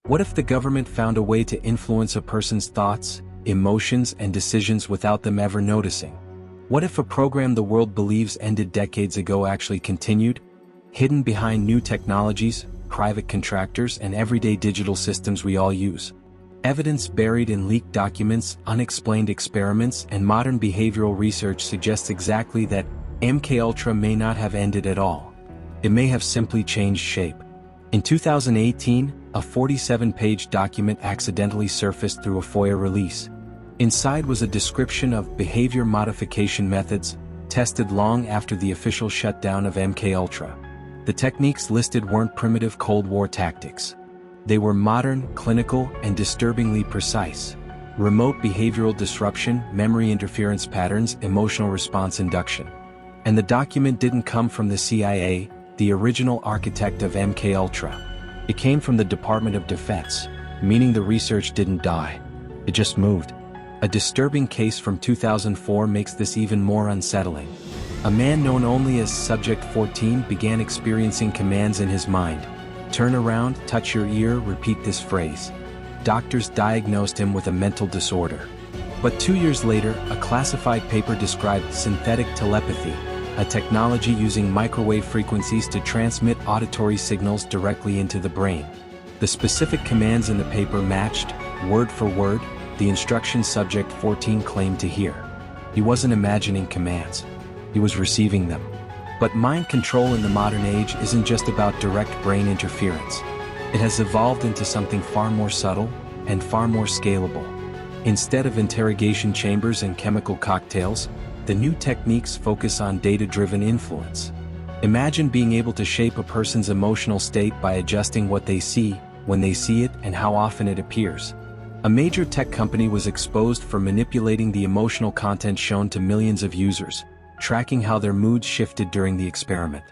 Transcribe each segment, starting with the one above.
What if the government found a way to influence a person's thoughts, emotions, and decisions without them ever noticing? What if a program the world believes ended decades ago actually continued, hidden behind new technologies, private contractors, and everyday digital systems we all use? Evidence buried in leaked documents, unexplained experiments, and modern behavioral research suggests exactly that MKUltra may not have ended at all. It may have simply changed shape. In 2018, a 47-page document accidentally surfaced through a FOIA release. Inside was a description of behavior modification methods, tested long after the official shutdown of MKUltra. The techniques listed weren't primitive Cold War tactics. They were modern, clinical, and disturbingly precise. Remote behavioral disruption, memory interference patterns, emotional response induction. And the document didn't come from the CIA, the original architect of MKUltra. It came from the Department of Defense, meaning the research didn't die. It just moved. A disturbing case from 2004 makes this even more unsettling. A man known only as Subject 14 began experiencing commands in his mind. Turn around, touch your ear, repeat this phrase. Doctors diagnosed him with a mental disorder. But 2 years later, a classified paper described synthetic telepathy, a technology using microwave frequencies to transmit auditory signals directly into the brain. The specific commands in the paper matched, word for word, the instructions Subject 14 claimed to hear. He wasn't imagining commands. He was receiving them. But mind control in the modern age isn't just about direct brain interference. It has evolved into something far more subtle and far more scalable. Instead of interrogation chambers and chemical cocktails, the new techniques focus on data-driven influence. Imagine being able to shape a person's emotional state by adjusting what they see, when they see it, and how often it appears. A major tech company was exposed for manipulating the emotional content shown to millions of users, tracking how their moods shifted during the experiment.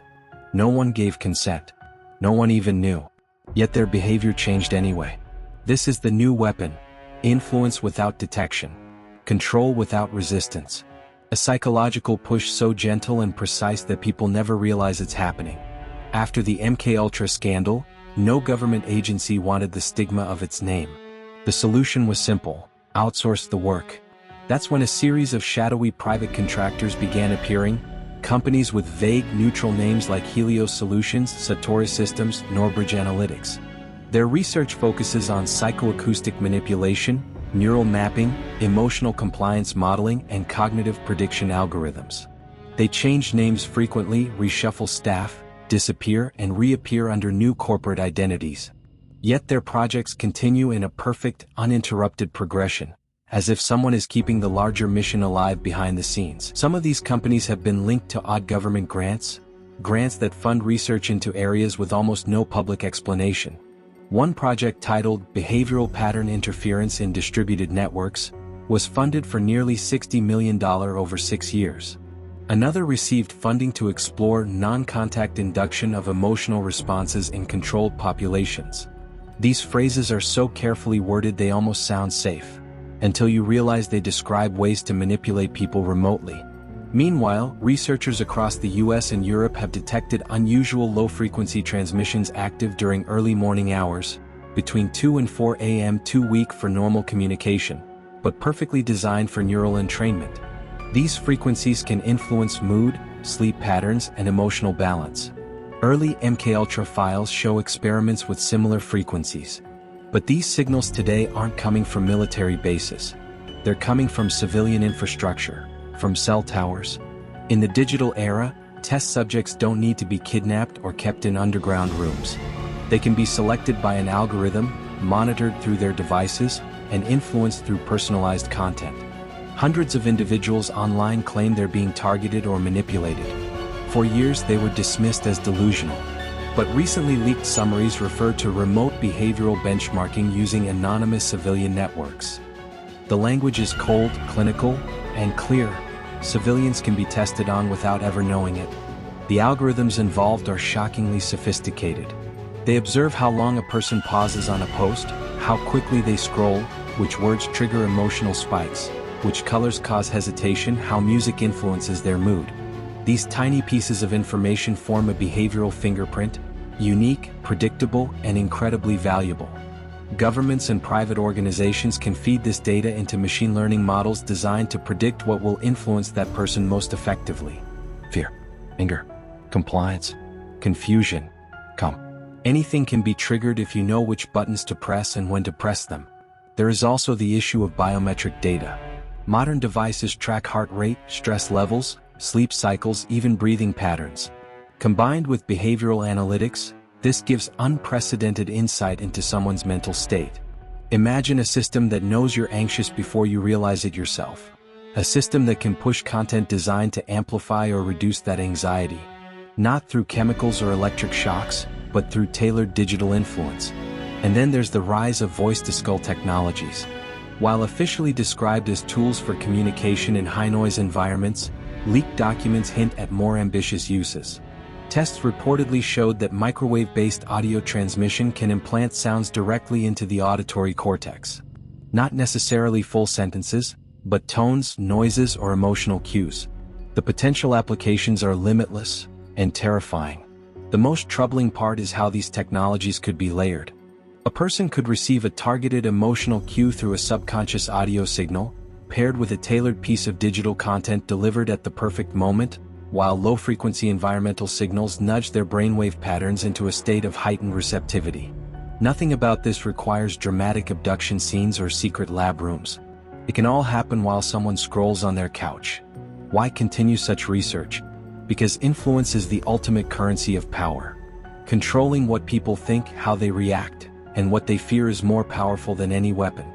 No one gave consent. No one even knew. Yet their behavior changed anyway. This is the new weapon: influence without detection, control without resistance. A psychological push so gentle and precise that people never realize it's happening. After the MKUltra scandal, no government agency wanted the stigma of its name. The solution was simple: outsource the work. That's when a series of shadowy private contractors began appearing, companies with vague neutral names like Helios Solutions, Satori Systems, Norbridge Analytics. Their research focuses on psychoacoustic manipulation, neural mapping, emotional compliance modeling, and cognitive prediction algorithms. They change names frequently, reshuffle staff, disappear, and reappear under new corporate identities. Yet their projects continue in a perfect, uninterrupted progression, as if someone is keeping the larger mission alive behind the scenes. Some of these companies have been linked to odd government grants that fund research into areas with almost no public explanation. One project titled Behavioral Pattern Interference in Distributed Networks was funded for nearly $60 million over 6 years. Another received funding to explore non-contact induction of emotional responses in controlled populations. These phrases are so carefully worded they almost sound safe, until you realize they describe ways to manipulate people remotely. Meanwhile, researchers across the US and Europe have detected unusual low-frequency transmissions active during early morning hours, between 2 and 4 a.m. too weak for normal communication, but perfectly designed for neural entrainment. These frequencies can influence mood, sleep patterns, and emotional balance. Early MKUltra files show experiments with similar frequencies. But these signals today aren't coming from military bases. They're coming from civilian infrastructure, from cell towers. In the digital era, test subjects don't need to be kidnapped or kept in underground rooms. They can be selected by an algorithm, monitored through their devices, and influenced through personalized content. Hundreds of individuals online claim they're being targeted or manipulated. For years they were dismissed as delusional. But recently leaked summaries refer to remote behavioral benchmarking using anonymous civilian networks. The language is cold, clinical, and clear. Civilians can be tested on without ever knowing it. The algorithms involved are shockingly sophisticated. They observe how long a person pauses on a post, how quickly they scroll, which words trigger emotional spikes, which colors cause hesitation, how music influences their mood. These tiny pieces of information form a behavioral fingerprint, unique, predictable, and incredibly valuable. Governments and private organizations can feed this data into machine learning models designed to predict what will influence that person most effectively. Fear, anger, compliance, confusion. Anything can be triggered if you know which buttons to press and when to press them. There is also the issue of biometric data. Modern devices track heart rate, stress levels, sleep cycles, even breathing patterns. Combined with behavioral analytics, this gives unprecedented insight into someone's mental state. Imagine a system that knows you're anxious before you realize it yourself. A system that can push content designed to amplify or reduce that anxiety. Not through chemicals or electric shocks, but through tailored digital influence. And then there's the rise of voice-to-skull technologies. While officially described as tools for communication in high-noise environments, leaked documents hint at more ambitious uses. Tests reportedly showed that microwave-based audio transmission can implant sounds directly into the auditory cortex. Not necessarily full sentences, but tones, noises, or emotional cues. The potential applications are limitless and terrifying. The most troubling part is how these technologies could be layered. A person could receive a targeted emotional cue through a subconscious audio signal, paired with a tailored piece of digital content delivered at the perfect moment, while low-frequency environmental signals nudge their brainwave patterns into a state of heightened receptivity. Nothing about this requires dramatic abduction scenes or secret lab rooms. It can all happen while someone scrolls on their couch. Why continue such research? Because influence is the ultimate currency of power. Controlling what people think, how they react, and what they fear is more powerful than any weapon.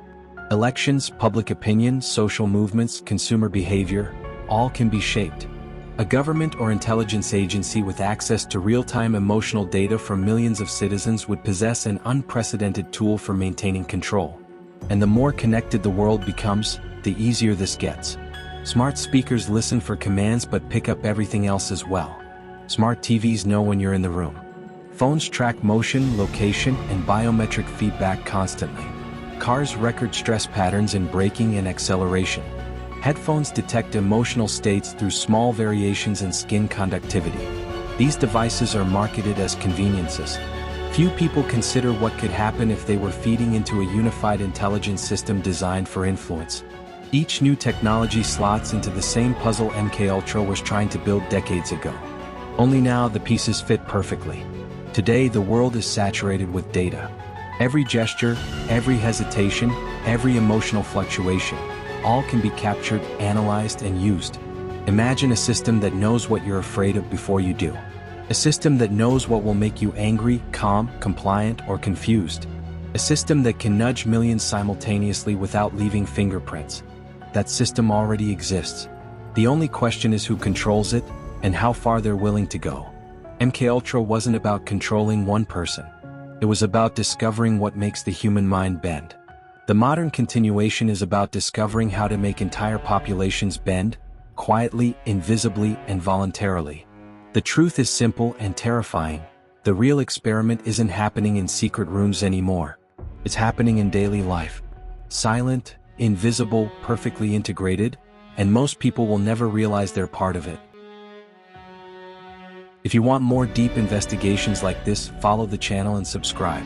Elections, public opinion, social movements, consumer behavior, all can be shaped. A government or intelligence agency with access to real-time emotional data from millions of citizens would possess an unprecedented tool for maintaining control. And the more connected the world becomes, the easier this gets. Smart speakers listen for commands but pick up everything else as well. Smart TVs know when you're in the room. Phones track motion, location, and biometric feedback constantly. Cars record stress patterns in braking and acceleration. Headphones detect emotional states through small variations in skin conductivity. These devices are marketed as conveniences. Few people consider what could happen if they were feeding into a unified intelligence system designed for influence. Each new technology slots into the same puzzle MKUltra was trying to build decades ago. Only now the pieces fit perfectly. Today the world is saturated with data. Every gesture, every hesitation, every emotional fluctuation, all can be captured, analyzed, and used. Imagine a system that knows what you're afraid of before you do. A system that knows what will make you angry, calm, compliant, or confused. A system that can nudge millions simultaneously without leaving fingerprints. That system already exists. The only question is who controls it, and how far they're willing to go. MKUltra wasn't about controlling one person. It was about discovering what makes the human mind bend. The modern continuation is about discovering how to make entire populations bend, quietly, invisibly, and voluntarily. The truth is simple and terrifying. The real experiment isn't happening in secret rooms anymore. It's happening in daily life. Silent, invisible, perfectly integrated, and most people will never realize they're part of it. If you want more deep investigations like this, follow the channel and subscribe.